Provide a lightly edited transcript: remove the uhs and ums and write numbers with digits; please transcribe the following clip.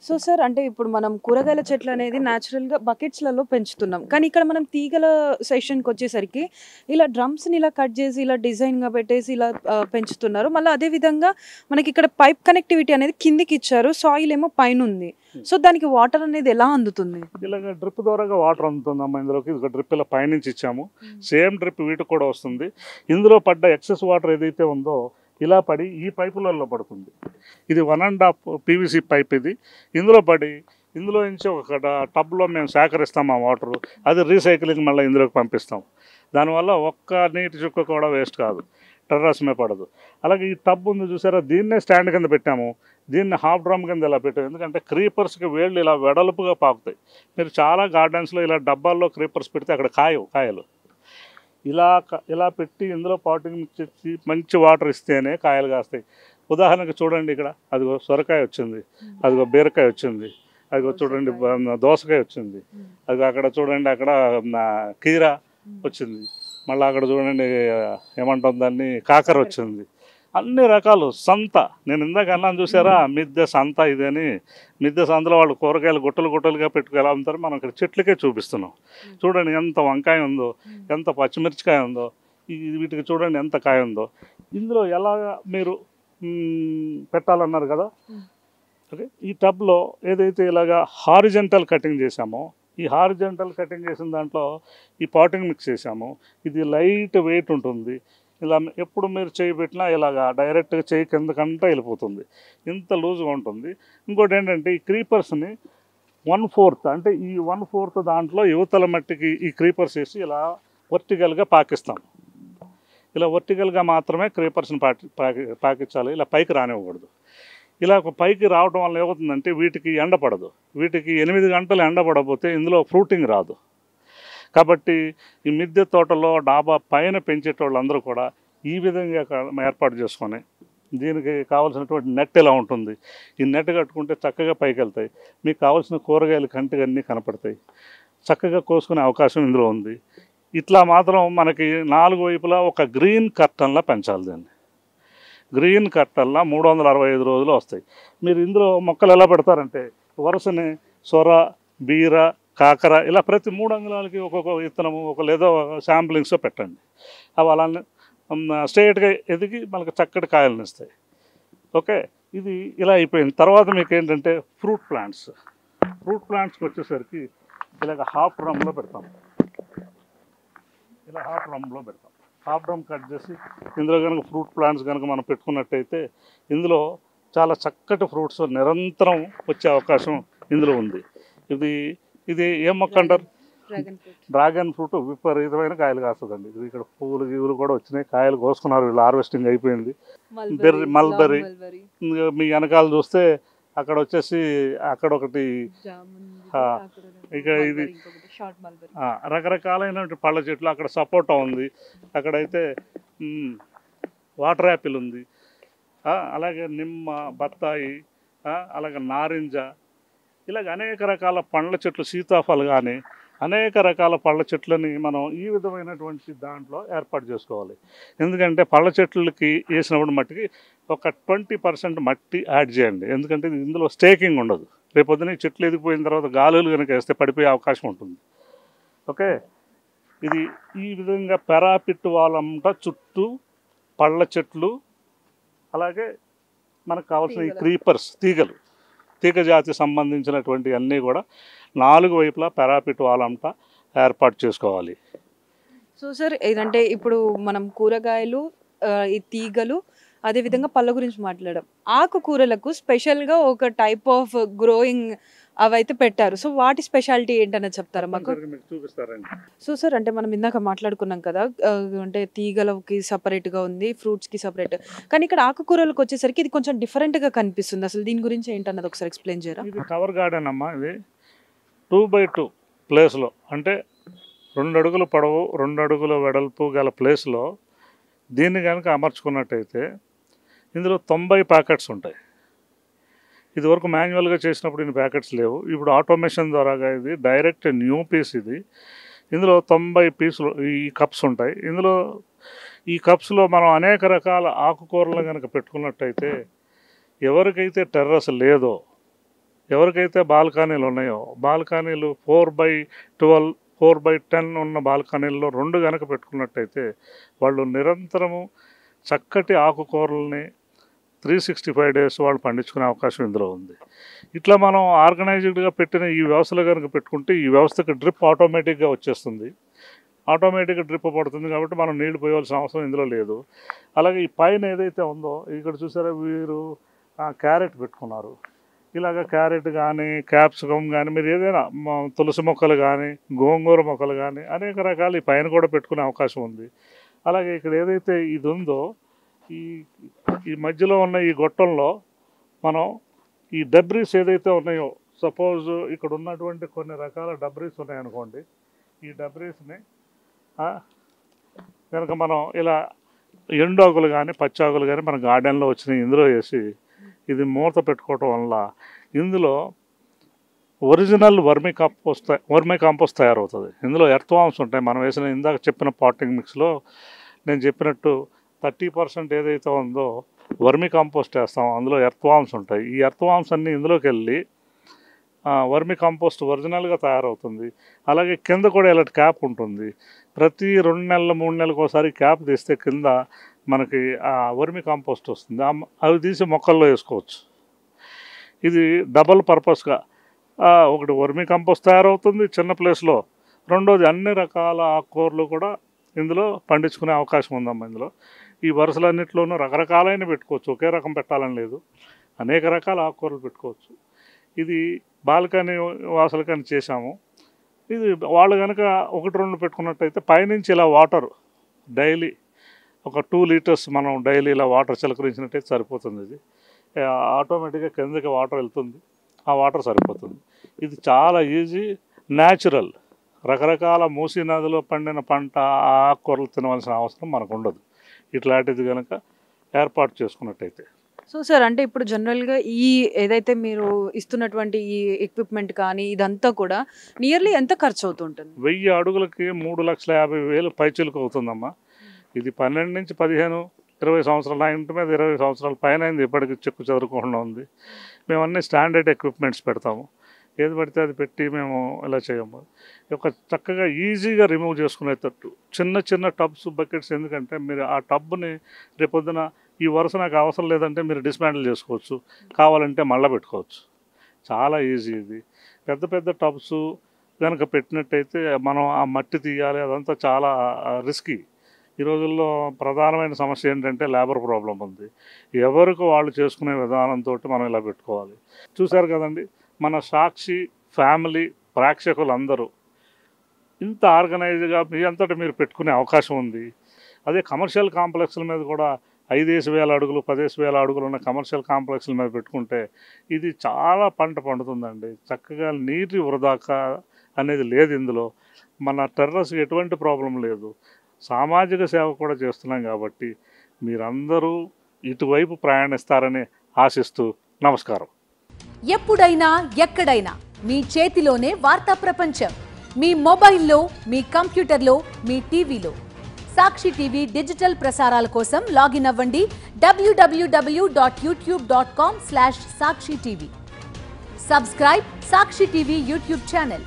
So sir అంటే ఇప్పుడు మనం కూరగాయల చెట్లు అనేది న్యాచురల్‌గా బకెట్స్‌లలో పెంచుతున్నాం. కానీ ఇక్కడ మనం తీగల సెషన్‌కొచ్చేసరికి ఇలా డ్రమ్స్‌ని ఇలా కట్ చేసి ఇలా డిజైన్‌గా పెట్టేసి ఇలా పెంచుతున్నారు. మళ్ళీ అదే విధంగా మనకి ఇక్కడ పైప్ కనెక్టివిటీ అనేది కిందికి ఇచ్చారు. సాయిల్ ఏమో పైనుంది. సో దానికి వాటర్ అనేది ఎలా అందుతుంది? ఇలాగ డ్రిప్ ద్వారాగా వాటర్ అందుతుందమ్మా ఇందులోకి. ఇది డ్రిప్ ఇలా పైనుంచి ఇచ్చాము. సేమ్ డ్రిప్ వీటికి కూడా వస్తుంది. ఇందులో పడ్డ ఎక్సెస్ వాటర్ ఏదైతే ఉందో ఇలా పడి ఈ పైపులలో పడుతుంది. ఇది 1.5 పీవీసీ పైప్ ఇది. ఇందులో పడి ఇందులో నుంచి ఒక టబ్లో మేము సేకరిస్తాం ఆ వాటరు. అది రీసైక్లింగ్ మళ్ళీ ఇందులోకి పంపిస్తాం. దానివల్ల ఒక్క నీటి చుక్క కూడా వేస్ట్ కాదు, టెర్రస్ మీద పడదు. అలాగే ఈ టబ్ ఉంది చూసారా, దీన్నే స్టాండ్ కింద పెట్టాము. దీన్ని హాఫ్ డ్రమ్ కింద ఇలా పెట్టాము. ఎందుకంటే క్రీపర్స్కి వేళ్ళు ఇలా వెడల్పుగా పాకుతాయి. మీరు చాలా గార్డెన్స్లో ఇలా డబ్బాల్లో క్రీపర్స్ పెడితే అక్కడ కాయలు ఇలా పెట్టి ఇందులో పాటింగ్ చేసి మంచి వాటర్ ఇస్తేనే కాయలు కాస్తాయి. ఉదాహరణకు చూడండి, ఇక్కడ అదిగో సొరకాయ వచ్చింది, అదిగో బీరకాయ వచ్చింది, అదిగో చూడండి దోసకాయ వచ్చింది, అది అక్కడ చూడండి అక్కడ కీర వచ్చింది, మళ్ళీ అక్కడ చూడండి ఏమంటాం దాన్ని కాకర వచ్చింది. అన్ని రకాలు సంత. నేను ఇందాక అన్నాను చూసారా, మిద్దె సంత ఇదని. మిద్దె సంతలో వాళ్ళు కూరగాయలు గుట్టలుగా పెట్టుకు ఎలా అమ్ముతారో మనం ఇక్కడ చెట్లకే చూపిస్తున్నాం. చూడండి ఎంత వంకాయ ఉందో, ఎంత పచ్చిమిర్చికాయ ఉందో, వీటికి చూడండి ఎంత కాయ ఉందో. ఇందులో ఎలా మీరు పెట్టాలన్నారు కదా. ఓకే, ఈ టబ్లో ఏదైతే ఇలాగా హారిజెంటల్ కటింగ్ చేసామో, ఈ హారిజెంటల్ కటింగ్ చేసిన దాంట్లో ఈ పాటింగ్ మిక్స్ చేసాము. ఇది లైట్ వెయిట్ ఉంటుంది. ఇలా ఎప్పుడు మీరు చేయి పెట్టినా ఇలాగా డైరెక్ట్గా చేయి కిందకంతా వెళ్ళిపోతుంది. ఇంత లూజ్గా ఉంటుంది. ఇంకోటి ఏంటంటే ఈ క్రీపర్స్ని 1/4 అంటే ఈ 1/4 దాంట్లో యువతల మట్టికి ఈ క్రీపర్స్ వేసి ఇలా వర్టికల్గా పాకిస్తాం. ఇలా వర్టికల్గా మాత్రమే క్రీపర్స్ని పాకించాలి. ఇలా పైకి రానివ్వకూడదు. ఇలా పైకి రావడం వల్ల ఏమవుతుందంటే వీటికి ఎండ పడదు. వీటికి 8 గంటలు ఎండ పడకపోతే ఇందులో ఫ్రూటింగ్ రాదు. కాబట్టి ఈ మిద్దె తోటలో డాబా పైన పెంచేటోళ్ళందరూ కూడా ఈ విధంగా ఏర్పాటు చేసుకొని, దీనికి కావాల్సినటువంటి నెట్ ఇలా ఉంటుంది. ఈ నెట్ కట్టుకుంటే చక్కగా పైకి వెళ్తాయి. మీకు కావాల్సిన కూరగాయలు కంటికి అన్నీ కనపడతాయి. చక్కగా కోసుకునే అవకాశం ఇందులో ఉంది. ఇట్లా మాత్రం మనకి 4 వైపులా ఒక గ్రీన్ కర్టన్లా పెంచాలి. దాన్ని గ్రీన్ కర్టన్లా 365 రోజులు వస్తాయి. మీరు ఇందులో మొక్కలు ఎలా పెడతారంటే వరుసని సొర, బీర, కాకర ఇలా ప్రతి 3 అంగుళాలకి ఒక్కొక్క విత్తనము లేదో శాంప్లింగ్స్లో పెట్టండి. అవి అలానే స్ట్రైట్గా ఎదిగి మనకు చక్కటి కాయలను ఇస్తాయి. ఓకే, ఇది ఇలా అయిపోయింది. తర్వాత మీకు ఏంటంటే ఫ్రూట్ ప్లాంట్స్కి వచ్చేసరికి ఇలాగ హాఫ్ డ్రమ్లో పెడతాం. ఇలా హాఫ్ డ్రమ్ కట్ చేసి ఇందులో కనుక ఫ్రూట్ ప్లాంట్స్ కనుక మనం పెట్టుకున్నట్టయితే ఇందులో చాలా చక్కటి ఫ్రూట్స్ నిరంతరం వచ్చే అవకాశం ఇందులో ఉంది. ఇది ఏం మొక్క అంటారు? Dragon fruit. విపరీతమైన కాయలు కాస్తుందండి. ఇది ఇక్కడ పువ్వులు కూడా వచ్చినాయి, కాయలు కోసుకున్నారు, వీళ్ళు హార్వెస్టింగ్ అయిపోయింది. మల్బరీ మీ వెనకాల చూస్తే అక్కడ వచ్చేసి అక్కడ ఒకటి, ఇక ఇది రకరకాలైన పళ్ళ చెట్లు. అక్కడ సపోటా ఉంది, అక్కడైతే వాటర్ యాపిల్ ఉంది, అలాగే నిమ్మ, బత్తాయి, అలాగే నారింజ, ఇలాగ అనేక రకాల పండ్ల చెట్లు, సీతాఫలం కానీ అనేక రకాల పళ్ళ చెట్లని మనం ఈ విధమైనటువంటి దాంట్లో ఏర్పాటు చేసుకోవాలి. ఎందుకంటే పళ్ళ చెట్లకి వేసినప్పుడు మట్టికి ఒక 20% మట్టి యాడ్ చేయండి. ఎందుకంటే ఇందులో స్టేకింగ్ ఉండదు. రేపొద్దున చెట్లు ఎదిగిపోయిన తర్వాత గాలులు కనుక వేస్తే పడిపోయే అవకాశం ఉంటుంది. ఓకే, ఇది ఈ విధంగా పెరాపిట్ వాళ్ళంతా చుట్టూ పళ్ళ చెట్లు, అలాగే మనకు కావాల్సిన ఈ క్రీపర్స్, తీగ జాతి సంబంధించినటువంటి అన్నీ కూడా 4 వైపులా పెరాపిట్ వాళ్ళంతా ఏర్పాటు చేసుకోవాలి. సో సార్ ఏదంటే ఇప్పుడు మనం కూరగాయలు, ఈ తీగలు, అదేవిధంగా పళ్ళ గురించి మాట్లాడాం. ఆకుకూరలకు స్పెషల్గా ఒక టైప్ ఆఫ్ గ్రోయింగ్ అవైతే పెట్టారు. సో వాటి స్పెషాలిటీ ఏంటనేది చెప్తారా మాకు? చూపిస్తారండి. సో సార్ అంటే మనం ఇందాక మాట్లాడుకున్నాం కదా, అంటే తీగలకి సపరేట్గా ఉంది, ఫ్రూట్స్కి సపరేట్. కానీ ఇక్కడ ఆకుకూరలకు వచ్చేసరికి ఇది కొంచెం డిఫరెంట్గా కనిపిస్తుంది. అసలు దీని గురించి ఏంటన్నది ఒకసారి ఎక్స్ప్లెయిన్ చేయరా? ఇది కవర్ గార్డెన్ అమ్మా. ఇది 2x2 ప్లేస్లో, అంటే 2 అడుగుల పొడవు 2 అడుగుల వెడల్పు గల ప్లేస్లో దీన్ని కనుక అమర్చుకున్నట్టయితే ఇందులో 90 ప్యాకెట్స్ ఉంటాయి. ఇదివరకు మాన్యువల్గా చేసినప్పుడు ఇన్ని ప్యాకెట్స్ లేవు. ఇప్పుడు ఆటోమేషన్ ద్వారాగా ఇది డైరెక్ట్ న్యూ పీస్. ఇందులో 90 పీసులు ఈ కప్స్ ఉంటాయి. ఈ కప్స్లో మనం అనేక రకాల ఆకుకూరలు కనుక పెట్టుకున్నట్టయితే ఎవరికైతే టెర్రస్ లేదో, ఎవరికైతే బాల్కనీలు ఉన్నాయో బాల్కనీలు 4/12 4/10 ఉన్న బాల్కనీల్లో 2 కనుక పెట్టుకున్నట్టయితే వాళ్ళు నిరంతరము చక్కటి ఆకుకూరల్ని 365 days వాళ్ళు పండించుకునే అవకాశం ఇందులో ఉంది. ఇట్లా మనం ఆర్గనైజ్డ్గా పెట్టిన ఈ వ్యవస్థలో కనుక పెట్టుకుంటే ఈ వ్యవస్థకి డ్రిప్ ఆటోమేటిక్గా వచ్చేస్తుంది. ఆటోమేటిక్గా డ్రిప్ పడుతుంది కాబట్టి మనం నీళ్లు పోయాల్సిన అవసరం ఇందులో లేదు. అలాగే ఈ పైన ఏదైతే ఉందో ఇక్కడ చూసారా వీరు క్యారెట్ పెట్టుకున్నారు. ఇలాగ క్యారెట్ కానీ క్యాప్సికమ్ కానీ మీరు ఏదైనా తులసి మొక్కలు కానీ గోంగూర మొక్కలు కానీ అనేక రకాలు ఈ పైన కూడా పెట్టుకునే అవకాశం ఉంది. అలాగే ఇక్కడ ఏదైతే ఇది ఉందో ఈ మధ్యలో ఉన్న ఈ గొట్టంలో మనం ఈ డబ్రీస్ ఏదైతే ఉన్నాయో సపోజ్ ఇక్కడ ఉన్నటువంటి కొన్ని రకాల డబ్రీస్ ఉన్నాయనుకోండి. ఈ డబ్రీస్ని కనుక మనం ఇలా ఎండాకులు కానీ పచ్చాకులు కానీ మన గార్డెన్లో వచ్చినాయి ఇందులో వేసి ఇది మూత పెట్టుకోవటం వల్ల ఇందులో ఒరిజినల్ వర్మీ కాంపోస్ట్ తయారవుతుంది. ఇందులో ఎర్త్వామ్స్ ఉంటాయి. మనం వేసిన ఇందాక చెప్పిన పాటింగ్ మిక్స్లో నేను చెప్పినట్టు 30% ఏదైతే ఉందో వర్మీ కాంపోస్ట్ వేస్తాం, అందులో ఎర్త్వామ్స్ ఉంటాయి. ఈ ఎర్త్వామ్స్ అన్నీ ఇందులోకి వెళ్ళి వర్మీ కాంపోస్ట్ ఒరిజినల్గా తయారవుతుంది. అలాగే కింద కూడా ఇలాంటి క్యాప్ ఉంటుంది. ప్రతి 2 నెలలు 3 నెలలకు ఒకసారి క్యాప్ తీస్తే కింద మనకి వర్మీ కాంపోస్ట్ వస్తుంది. అవి తీసి మొక్కల్లో వేసుకోవచ్చు. ఇది డబల్ పర్పస్గా ఒకటి వర్మీ కాంపోస్ట్ తయారవుతుంది చిన్న ప్లేస్లో, రెండోది అన్ని రకాల ఆకుకూరలు కూడా ఇందులో పండించుకునే అవకాశం ఉందమ్మా. ఇందులో ఈ వరుసలన్నింటిలోనూ రకరకాలైన పెట్టుకోవచ్చు, ఒకే రకం పెట్టాలని లేదు, అనేక రకాల ఆకుకూరలు పెట్టుకోవచ్చు. ఇది బాల్కనీ వాసులకని చేశాము. ఇది వాళ్ళు కనుక 1-2 పెట్టుకున్నట్టయితే పైనుంచి ఇలా వాటర్ డైలీ ఒక 2 liters మనం డైలీ ఇలా వాటర్ చిలకరించినట్టయితే సరిపోతుంది. ఇది ఆటోమేటిక్గా కిందకి వాటర్ వెళ్తుంది, ఆ వాటర్ సరిపోతుంది. ఇది చాలా ఈజీ, న్యాచురల్. రకరకాల మూసీ నదిలో పండిన పంట ఆకుకూరలు తినవలసిన అవసరం మనకు ఉండదు ఇట్లాంటిది కనుక ఏర్పాటు చేసుకున్నట్టయితే. సో సార్, అంటే ఇప్పుడు జనరల్గా ఈ ఏదైతే మీరు ఇస్తున్నటువంటి ఈ ఎక్విప్మెంట్ కానీ ఇదంతా కూడా నియర్లీ ఎంత ఖర్చు అవుతుంటుంది? 1000 అడుగులకి 3,50,000 పైచిలుకు అవుతుందమ్మా. ఇది 12 నుంచి 15, 20 సంవత్సరాలు, నా ఇంటి మీద 20 సంవత్సరాల పైన అయింది, ఇప్పటికి చెక్కు చెదరకుండా ఉంది. మేము అన్ని స్టాండర్డ్ ఎక్విప్మెంట్స్ పెడతాము. ఏది పడితే అది పెట్టి మేము ఇలా చేయము. ఒక చక్కగా ఈజీగా రిమూవ్ చేసుకునేటట్టు చిన్న చిన్న టబ్స్, బకెట్స్. ఎందుకంటే మీరు ఆ టబ్ని రేపొద్దున ఈ వరుస నాకు అవసరం లేదంటే మీరు డిస్మాంటిల్ చేసుకోవచ్చు, కావాలంటే మళ్ళీ పెట్టుకోవచ్చు. చాలా ఈజీ ఇది. పెద్ద పెద్ద టబ్స్ కనుక పెట్టినట్టయితే మనం ఆ మట్టి తీయాలి, అదంతా చాలా రిస్కీ. ఈ రోజుల్లో ప్రధానమైన సమస్య ఏంటంటే లేబర్ ప్రాబ్లం ఉంది. ఎవరికి వాళ్ళు చేసుకునే విధానంతో మనం ఇలా పెట్టుకోవాలి. చూశారు కదండి, మన సాక్షి ఫ్యామిలీ ప్రేక్షకులందరూ ఇంత ఆర్గనైజ్గా మీ అంతటా మీరు పెట్టుకునే అవకాశం ఉంది. అదే కమర్షియల్ కాంప్లెక్స్ల మీద కూడా 5,000 అడుగులు 10,000 అడుగులు ఉన్న కమర్షియల్ కాంప్లెక్స్ల మీద పెట్టుకుంటే ఇది చాలా పంట పండుతుందండి. చక్కగా నీటి వృధాక అనేది లేదు ఇందులో. మన టెర్రస్ ఎటువంటి ప్రాబ్లం లేదు. సామాజిక సేవ కూడా చేస్తున్నాం కాబట్టి మీరందరూ ఇటువైపు ప్రయాణిస్తారని ఆశిస్తూ నమస్కారం. ఎప్పుడైనా ఎక్కడైనా మీ చేతిలోనే వార్తా ప్రపంచం. మీ మొబైల్లో, మీ కంప్యూటర్లో, మీ టీవీలో. సాక్షి టీవీ డిజిటల్ ప్రసారాల కోసం లాగిన్ అవ్వండి www.youtube.com/సాక్షి టీవీ. సబ్స్క్రైబ్ సాక్షి టీవీ యూట్యూబ్ ఛానల్.